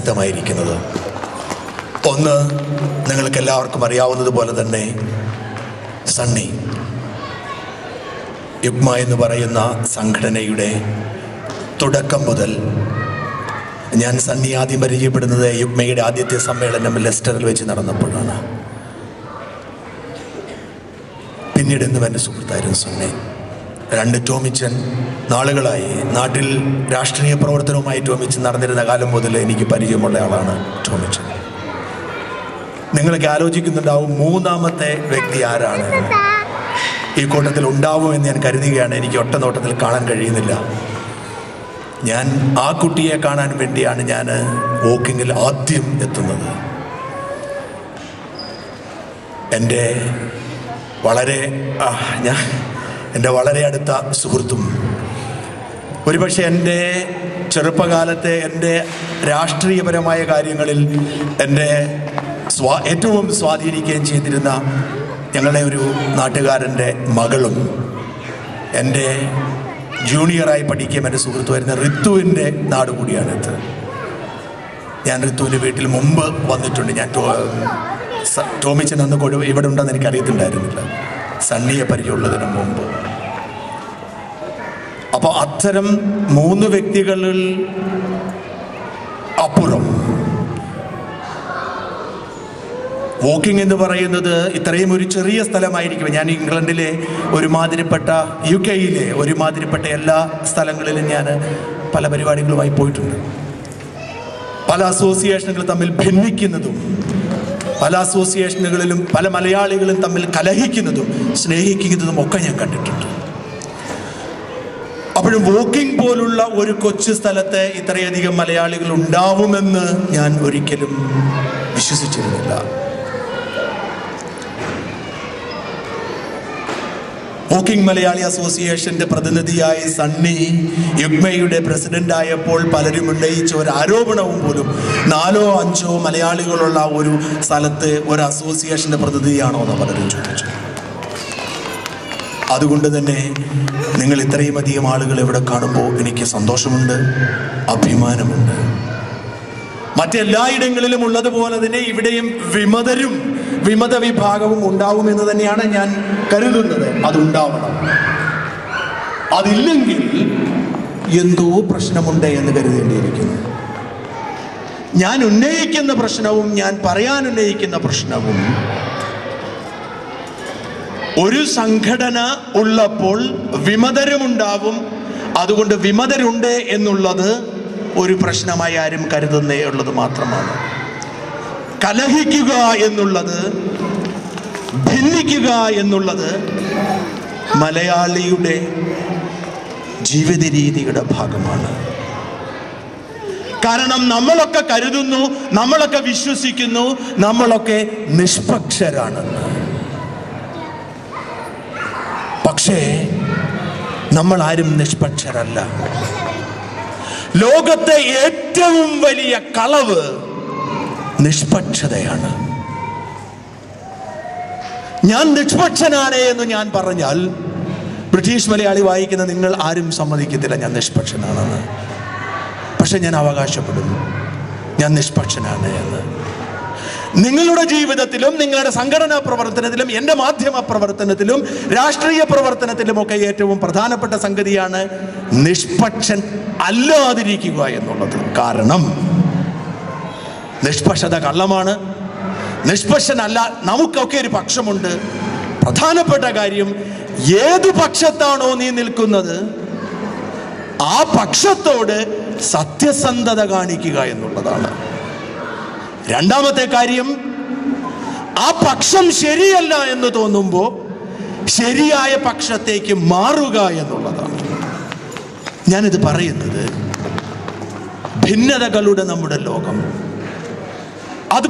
പ്രസക്തമായിരിക്കുന്നത്. ഒന്ന്, നിങ്ങൾക്ക് എല്ലാവർക്കും അറിയാവുന്നതുപോലെ തന്നെ സണ്ണി യുഗ്മ എന്ന് പറയുന്ന സംഘടനയുടെ തുടക്കം മുതൽ ഞാൻ സണ്ണി ആദ്യം പരിചയപ്പെടുന്നത് യുഗ്മയുടെ ആദ്യത്തെ സമ്മേളനം ലെസ്റ്ററിൽ വെച്ച് നടന്നപ്പോഴാണ്. പിന്നീട് ഇന്നും എൻ്റെ സുഹൃത്തായിരുന്നു സണ്ണി. രണ്ട് ടോമിച്ചൻ നാളുകളായി നാട്ടിൽ രാഷ്ട്രീയ പ്രവർത്തനവുമായി ടോമിച്ചൻ നടന്നിരുന്ന കാലം മുതൽ എനിക്ക് പരിചയമുള്ള ആളാണ് ടോമിച്ചൻ. നിങ്ങളൊക്കെ ആലോചിക്കുന്നുണ്ടാവും മൂന്നാമത്തെ വ്യക്തി ആരാണ് ഈ കൂട്ടത്തിൽ ഉണ്ടാവുമെന്ന് ഞാൻ കരുതുകയാണ്. എനിക്ക് ഒറ്റ നോട്ടത്തിൽ കാണാൻ കഴിയുന്നില്ല. ഞാൻ ആ കുട്ടിയെ കാണാൻ വേണ്ടിയാണ് ഞാൻ വോക്കിങ്ങിൽ ആദ്യം എത്തുന്നത്. എൻ്റെ വളരെ അടുത്ത സുഹൃത്തും ഒരുപക്ഷെ എൻ്റെ ചെറുപ്പകാലത്തെ എൻ്റെ രാഷ്ട്രീയപരമായ കാര്യങ്ങളിൽ എൻ്റെ ഏറ്റവും സ്വാധീനിക്കുകയും ചെയ്തിരുന്ന ഞങ്ങളുടെ ഒരു നാട്ടുകാരൻ്റെ മകളും എൻ്റെ ജൂനിയറായി പഠിക്കുകയും എൻ്റെ സുഹൃത്തുമായിരുന്ന ഋത്തുവിൻ്റെ നാട് കൂടിയാണിത്. ഞാൻ ഋത്തുവിൻ്റെ വീട്ടിൽ മുമ്പ് വന്നിട്ടുണ്ട്. ഞാൻ ടോമിച്ചൻ അന്ന് ഇവിടെ ഉണ്ടെന്ന് എനിക്കറിയത്തുണ്ടായിരുന്നില്ല, സണ്ണിയെ പരിചയമുള്ളതിന് മുമ്പ്. അപ്പോൾ അത്തരം 3 വ്യക്തികളിൽ അപ്പുറം വോക്കിംഗ് എന്ന് പറയുന്നത് ഇത്രയും ഒരു ചെറിയ സ്ഥലമായിരിക്കും. ഞാൻ ഇംഗ്ലണ്ടിലെ ഒരുമാതിരിപ്പെട്ട UK-യിലെ ഒരുമാതിരിപ്പെട്ട എല്ലാ സ്ഥലങ്ങളിലും ഞാൻ പല പരിപാടികളുമായി പോയിട്ടുണ്ട്. പല അസോസിയേഷനുകൾ തമ്മിൽ ഭിന്നിക്കുന്നതും പല അസോസിയേഷനുകളിലും പല മലയാളികളും തമ്മിൽ കലഹിക്കുന്നതും സ്നേഹിക്കുന്നതും ഒക്കെ ഞാൻ കണ്ടിട്ടുണ്ട്. അപ്പോഴും വോക്കിംഗ് പോലുള്ള ഒരു കൊച്ചു സ്ഥലത്ത് ഇത്രയധികം മലയാളികൾ ഉണ്ടാവുമെന്ന് ഞാൻ ഒരിക്കലും വിശ്വസിച്ചിരുന്നില്ല. വോക്കിംഗ് മലയാളി അസോസിയേഷന്റെ പ്രതിനിധിയായി സണ്ണി യുഗ്മയുടെ പ്രസിഡന്റായപ്പോൾ പലരും ഉന്നയിച്ച ഒരു ആരോപണവും പോലും 4 or 5 മലയാളികളുള്ള ഒരു സ്ഥലത്ത് ഒരു അസോസിയേഷന്റെ പ്രതിനിധിയാണോ എന്ന് പലരും ചോദിച്ചു. അതുകൊണ്ട് തന്നെ നിങ്ങൾ ഇത്രയും അധികം ആളുകൾ ഇവിടെ കാണുമ്പോൾ എനിക്ക് സന്തോഷമുണ്ട്, അഭിമാനമുണ്ട്. മറ്റെല്ലായിടങ്ങളിലും ഉള്ളതുപോലെ തന്നെ ഇവിടെയും വിമത വിഭാഗവും ഉണ്ടാവുമെന്ന് തന്നെയാണ് ഞാൻ കരുതുന്നത്. അതുണ്ടാവണം. അതില്ലെങ്കിൽ എന്തോ പ്രശ്നമുണ്ട് എന്ന് കരുതേണ്ടിയിരിക്കുന്നു. ഞാൻ ഉന്നയിക്കുന്ന പ്രശ്നവും ഞാൻ പറയാൻ ഉന്നയിക്കുന്ന പ്രശ്നവും ഒരു സംഘടന ഉള്ളപ്പോൾ വിമതരുമുണ്ടാവും. അതുകൊണ്ട് വിമതരുണ്ട് എന്നുള്ളത് ഒരു പ്രശ്നമായി ആരും കരുതുന്നേ ഉള്ളത് മാത്രമാണ്. കലഹിക്കുക എന്നുള്ളത്, ഭിന്നിക്കുക എന്നുള്ളത് മലയാളിയുടെ ജീവിത രീതിയുടെ ഭാഗമാണ്. കാരണം നമ്മളൊക്കെ കരുതുന്നു, നമ്മളൊക്കെ വിശ്വസിക്കുന്നു, നമ്മളൊക്കെ നിഷ്പക്ഷരാണെന്ന്. പക്ഷേ നമ്മൾ ആരും നിഷ്പക്ഷരല്ല. ലോകത്തെ ഏറ്റവും വലിയ കളവ് നിഷ്പക്ഷതയാണ്. ഞാൻ നിഷ്പക്ഷനാണ് എന്ന് ഞാൻ പറഞ്ഞാൽ ബ്രിട്ടീഷ് മലയാളി വായിക്കുന്ന നിങ്ങൾ ആരും സമ്മതിക്കത്തില്ല ഞാൻ നിഷ്പക്ഷനാണെന്ന്. പക്ഷെ ഞാൻ അവകാശപ്പെടുന്നു ഞാൻ നിഷ്പക്ഷനാണ് എന്ന്. നിങ്ങളുടെ ജീവിതത്തിലും നിങ്ങളുടെ സംഘടനാ പ്രവർത്തനത്തിലും എൻ്റെ മാധ്യമ പ്രവർത്തനത്തിലും രാഷ്ട്രീയ പ്രവർത്തനത്തിലുമൊക്കെ ഏറ്റവും പ്രധാനപ്പെട്ട സംഗതിയാണ് നിഷ്പക്ഷൻ അല്ലാതിരിക്കുക എന്നുള്ളത്. കാരണം നിഷ്പക്ഷത കള്ളമാണ്. നിഷ്പക്ഷനല്ല, നമുക്കൊക്കെ ഒരു പക്ഷമുണ്ട്. പ്രധാനപ്പെട്ട കാര്യം ഏതു പക്ഷത്താണോ നീ നിൽക്കുന്നത് ആ പക്ഷത്തോട് സത്യസന്ധത കാണിക്കുക എന്നുള്ളതാണ്. രണ്ടാമത്തെ കാര്യം, ആ പക്ഷം ശരിയല്ല എന്ന് തോന്നുമ്പോൾ ശരിയായ പക്ഷത്തേക്ക് മാറുക എന്നുള്ളതാണ്. ഞാനിത് പറയുന്നത് ഭിന്നതകളുടെ നമ്മുടെ ലോകം, അത്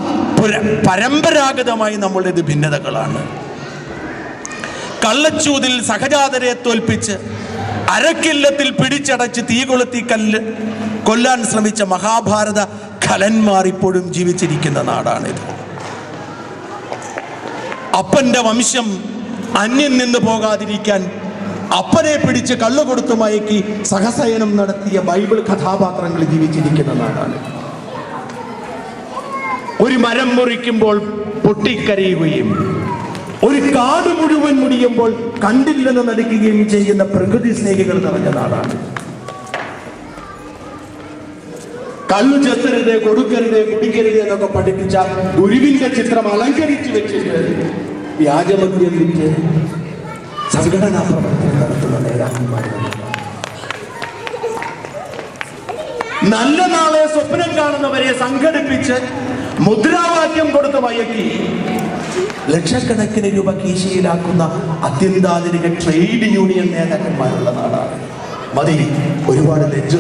പരമ്പരാഗതമായി നമ്മളുടേത് ഭിന്നതകളാണ്. കള്ളച്ചൂതിൽ സഹജാതരെ തോൽപ്പിച്ച് അരക്കില്ലത്തിൽ പിടിച്ചടച്ച് തീ കൊളുത്തി കൊല്ലാൻ ശ്രമിച്ച മഹാഭാരത ഖലന്മാർ ഇപ്പോഴും ജീവിച്ചിരിക്കുന്ന നാടാണിത്. അപ്പന്റെ വംശം അന്യം നിന്ന് പോകാതിരിക്കാൻ അപ്പനെ പിടിച്ച് കള്ളു കൊടുത്തു മയക്കി സഹസയനം നടത്തിയ ബൈബിൾ കഥാപാത്രങ്ങൾ ജീവിച്ചിരിക്കുന്ന നാടാണ്. ഒരു മരം മുറിക്കുമ്പോൾ പൊട്ടിക്കരയുകയും ഒരു കാട് മുഴുവൻ മുടിയുമ്പോൾ കണ്ടില്ലെന്ന് നടിക്കുകയും ചെയ്യുന്ന പ്രകൃതി സ്നേഹികൾ നിറഞ്ഞ നാടാണ്. കള്ളു ചെത്തരുത്, കൊടുക്കരുത്, കുടിക്കരുത് എന്നൊക്കെ പഠിപ്പിച്ച ഗുരുവിന്റെ ചിത്രം അലങ്കരിച്ചു വെച്ചിട്ട് വ്യാജമദ്യം വിറ്റ് സംഘടനാ പ്രവർത്തനം നടത്തുന്ന നേതാക്കന്മാരാണ്. നല്ല നാളെ സ്വപ്നം കാണുന്നവരെ സംഘടിപ്പിച്ച് മുദ്രാവാക്യം കൊടുത്ത് മയക്കി ലക്ഷക്കണക്കിന് രൂപ കീശയിലാക്കുന്ന അത്യന്താധുനിക ട്രേഡ് യൂണിയൻ നേതാക്കന്മാരുള്ള നാടാണ്. മതി, ഒരുപാട് ലജ്ജ.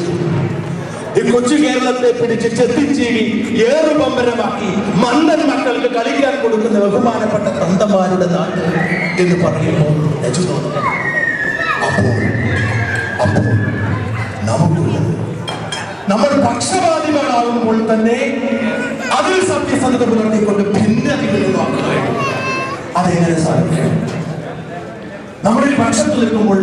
ഈ കൊച്ചു കേരളത്തെ പിടിച്ച് ചെത്തിച്ചീവി ഏറുപമ്പരമാക്കി മണ്ടൻ മക്കൾക്ക് കളിക്കാൻ കൊടുക്കുന്ന ബഹുമാനപ്പെട്ട തന്തമാരുടെ നാട് എന്ന് പറയുമ്പോൾ ലജ്ജ തോന്നുന്നു. അപ്പോൾ നമുക്കുള്ളത്, നമ്മൾ പക്ഷപാതികളാകുമ്പോൾ തന്നെ അതിൽ സത്യസന്ധത പുലർത്തിക്കൊണ്ട് ഭിന്നതകൾ നോക്കുകയാണ്. അതെങ്ങനെ സാധിക്കും? നമ്മുടെ പക്ഷത്ത് നിൽക്കുമ്പോൾ